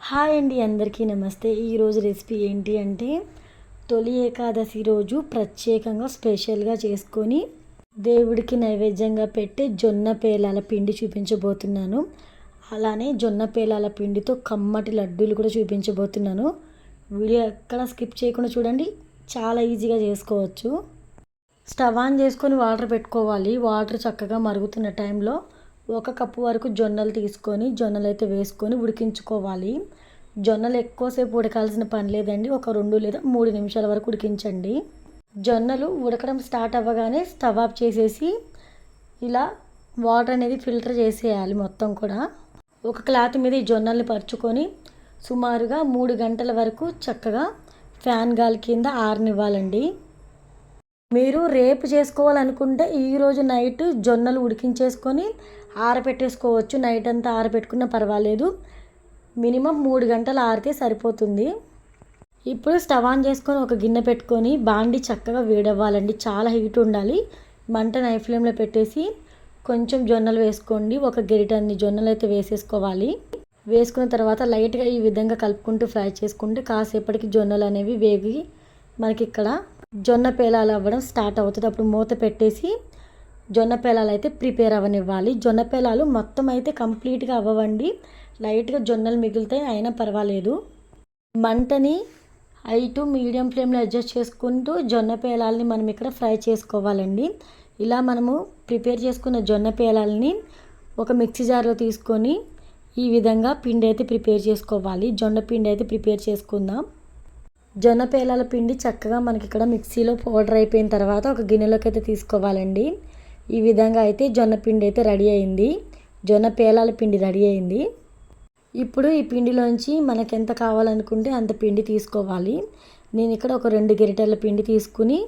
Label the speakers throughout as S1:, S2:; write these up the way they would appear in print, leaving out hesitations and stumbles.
S1: Hi అండి, అందరికీ నమస్తే. ఈరోజు రెసిపీ ఏంటి అంటే తొలి ఏకాదశి రోజు ప్రత్యేకంగా స్పెషల్గా చేసుకొని దేవుడికి నైవేద్యంగా పెట్టే జొన్న పేలాల పిండి చూపించబోతున్నాను. అలానే జొన్న పేలాల పిండితో కమ్మటి లడ్డూలు కూడా చూపించబోతున్నాను. వీడియో ఎక్కడ స్కిప్ చేయకుండా చూడండి, చాలా ఈజీగా చేసుకోవచ్చు. స్టవ్ ఆన్ చేసుకొని వాటర్ పెట్టుకోవాలి. వాటర్ చక్కగా మరుగుతున్న టైంలో 1 కప్పు వరకు జొన్నలు తీసుకొని జొన్నలు అయితే వేసుకొని ఉడికించుకోవాలి. జొన్నలు ఎక్కువసేపు ఉడకాల్సిన పని లేదండి. ఒక 2 లేదా 3 నిమిషాల వరకు ఉడికించండి. జొన్నలు ఉడకడం స్టార్ట్ అవ్వగానే స్టవ్ ఆఫ్ చేసేసి ఇలా వాటర్ అనేది ఫిల్టర్ చేసేయాలి మొత్తం కూడా. ఒక క్లాత్ మీద ఈ జొన్నల్ని పరుచుకొని సుమారుగా 3 గంటల వరకు చక్కగా ఫ్యాన్ గాలి కింద ఆరనివ్వాలండి. మీరు రేపు చేసుకోవాలనుకుంటే ఈరోజు నైట్ జొన్నలు ఉడికించేసుకొని ఆరబెట్టేసుకోవచ్చు. నైట్ అంతా ఆరబెట్టుకున్నా పర్వాలేదు. మినిమం 3 గంటలు ఆరితే సరిపోతుంది. ఇప్పుడు స్టవ్ ఆన్ చేసుకొని ఒక గిన్నె పెట్టుకొని బాండి చక్కగా వేడవ్వాలండి. చాలా హీట్ ఉండాలి. మంట హై ఫ్లేమ్లో పెట్టేసి కొంచెం జొన్నలు వేసుకోండి. ఒక గరిటెన్ని జొన్నలు అయితే వేసేసుకోవాలి. వేసుకున్న తర్వాత లైట్గా ఈ విధంగా కలుపుకుంటూ ఫ్రై చేసుకుంటే కాసేపటికి జొన్నలు అనేవి వేగి మనకి ఇక్కడ జొన్న పేలాలు అవ్వడం స్టార్ట్ అవుతుంది. అప్పుడు మూత పెట్టేసి జొన్న పేలాలు అయితే ప్రిపేర్ అవ్వనివ్వాలి. జొన్న పేలాలు మొత్తం అయితే కంప్లీట్గా అవ్వండి. లైట్గా జొన్నలు మిగులుతాయి, అయినా పర్వాలేదు. మంటని హై టు మీడియం ఫ్లేమ్లో అడ్జస్ట్ చేసుకుంటూ జొన్న పేలాలని మనం ఇక్కడ ఫ్రై చేసుకోవాలండి. ఇలా మనము ప్రిపేర్ చేసుకున్న జొన్న పేలాలని ఒక మిక్సీ జార్లో తీసుకొని ఈ విధంగా పిండి అయితే ప్రిపేర్ చేసుకోవాలి. జొన్న పిండి అయితే ప్రిపేర్ చేసుకుందాం. జొన్న పేలాల పిండి చక్కగా మనకి ఇక్కడ మిక్సీలో పౌడర్ అయిపోయిన తర్వాత ఒక గిన్నెలోకి అయితే తీసుకోవాలండి. ఈ విధంగా అయితే జొన్న పిండి అయితే రెడీ అయింది. జొన్న పేలాల పిండి రెడీ అయింది. ఇప్పుడు ఈ పిండిలోంచి మనకు ఎంత కావాలనుకుంటే అంత పిండి తీసుకోవాలి. నేను ఇక్కడ ఒక 2 గరిటెల పిండి తీసుకుని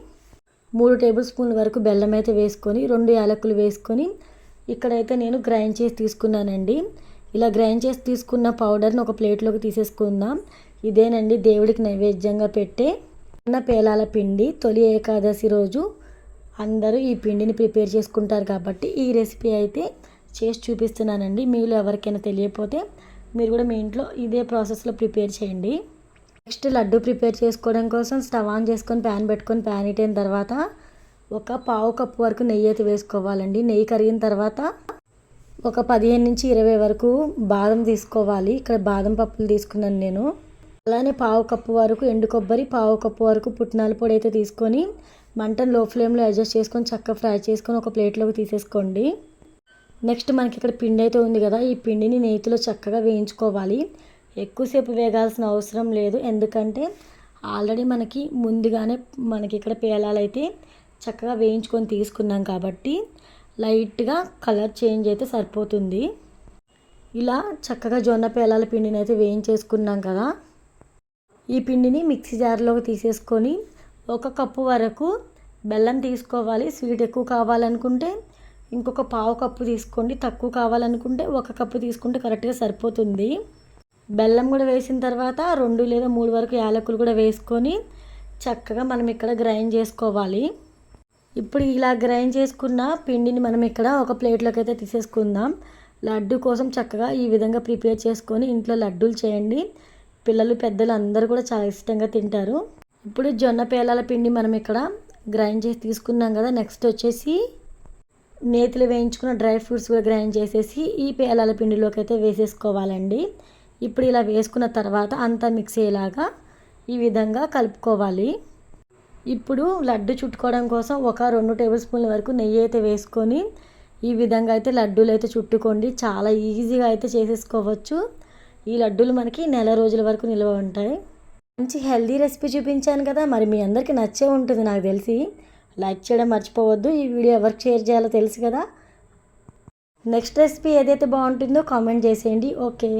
S1: 3 టేబుల్ స్పూన్ల వరకు బెల్లం అయితే వేసుకొని 2 యాలకులు వేసుకొని ఇక్కడైతే నేను గ్రైండ్ చేసి తీసుకున్నానండి. ఇలా గ్రైండ్ చేసి తీసుకున్న పౌడర్ని ఒక ప్లేట్లోకి తీసేసుకుందాం. ఇదేనండి దేవుడికి నైవేద్యంగా పెట్టే జొన్న పేలాల పిండి. తొలి ఏకాదశి రోజు అందరూ ఈ పిండిని ప్రిపేర్ చేసుకుంటారు కాబట్టి ఈ రెసిపీ అయితే చేసి చూపిస్తున్నానండి. మీలో ఎవరికైనా తెలియకపోతే మీరు కూడా మీ ఇంట్లో ఇదే ప్రాసెస్లో ప్రిపేర్ చేయండి. నెక్స్ట్ లడ్డు ప్రిపేర్ చేసుకోవడం కోసం స్టవ్ ఆన్ చేసుకొని ప్యాన్ పెట్టుకొని ప్యాన్ హీట్ అయిన తర్వాత ఒక 1/2 కప్పు వరకు నెయ్యి అయితే వేసుకోవాలండి. నెయ్యి కరిగిన తర్వాత ఒక 15 నుంచి 20 వరకు బాదం తీసుకోవాలి. ఇక్కడ బాదం పప్పులు తీసుకున్నాను నేను. అలానే 1/2 కప్పు వరకు ఎండు కొబ్బరి, 1/2 కప్పు వరకు పుట్నాల పొడి అయితే తీసుకొని మంటను లో ఫ్లేమ్లో అడ్జస్ట్ చేసుకొని చక్కగా ఫ్రై చేసుకొని ఒక ప్లేట్లోకి తీసేసుకోండి. నెక్స్ట్ మనకి ఇక్కడ పిండి అయితే ఉంది కదా, ఈ పిండిని నేతిలో చక్కగా వేయించుకోవాలి. ఎక్కువసేపు వేగాల్సిన అవసరం లేదు, ఎందుకంటే ఆల్రెడీ ముందుగానే ఇక్కడ పేలాలు అయితే చక్కగా వేయించుకొని తీసుకున్నాం కాబట్టి లైట్గా కలర్ చేంజ్ అయితే సరిపోతుంది. ఇలా చక్కగా జొన్న పేలాల పిండిని అయితే వేయించేసుకున్నాం కదా, ఈ పిండిని మిక్సీ జార్లోకి తీసేసుకొని 1 కప్పు వరకు బెల్లం తీసుకోవాలి. స్వీట్ ఎక్కువ కావాలనుకుంటే ఇంకొక 1/2 కప్పు తీసుకోండి. తక్కువ కావాలనుకుంటే 1 కప్పు తీసుకుంటే కరెక్ట్గా సరిపోతుంది. బెల్లం కూడా వేసిన తర్వాత 2 లేదా 3 వరకు యాలకులు కూడా వేసుకొని చక్కగా మనం ఇక్కడ గ్రైండ్ చేసుకోవాలి. ఇప్పుడు ఇలా గ్రైండ్ చేసుకున్న పిండిని మనం ఇక్కడ ఒక ప్లేట్లోకి అయితే తీసేసుకుందాం. లడ్డు కోసం చక్కగా ఈ విధంగా ప్రిపేర్ చేసుకొని ఇంట్లో లడ్డూలు చేయండి. పిల్లలు పెద్దలు అందరూ కూడా చాలా ఇష్టంగా తింటారు. ఇప్పుడు జొన్న పేలాల పిండి మనం ఇక్కడ గ్రైండ్ చేసి తీసుకున్నాం కదా, నెక్స్ట్ వచ్చేసి నేతిలో వేయించుకున్న డ్రై ఫ్రూట్స్ కూడా గ్రైండ్ చేసేసి ఈ పేలాల పిండిలోకి అయితే వేసేసుకోవాలండి. ఇప్పుడు ఇలా వేసుకున్న తర్వాత అంతా మిక్స్ అయ్యేలాగా ఈ విధంగా కలుపుకోవాలి. ఇప్పుడు లడ్డు చుట్టుకోవడం కోసం ఒక 2 టేబుల్ స్పూన్ల వరకు నెయ్యి అయితే వేసుకొని ఈ విధంగా అయితే లడ్డూలు అయితే చుట్టుకోండి. చాలా ఈజీగా అయితే చేసేసుకోవచ్చు. ఈ లడ్డూలు మనకి నెల రోజుల వరకు నిల్వ ఉంటాయి. మంచి హెల్దీ రెసిపీ చూపించాను కదా, మరి మీ అందరికీ నచ్చే ఉంటుంది నాకు తెలిసి. లైక్ చేయడం మర్చిపోవద్దు. ఈ వీడియో ఎవరికి షేర్ చేయాలో తెలుసు కదా. నెక్స్ట్ రెసిపీ ఏదైతే బాగుంటుందో కామెంట్ చేసేయండి. ఓకే.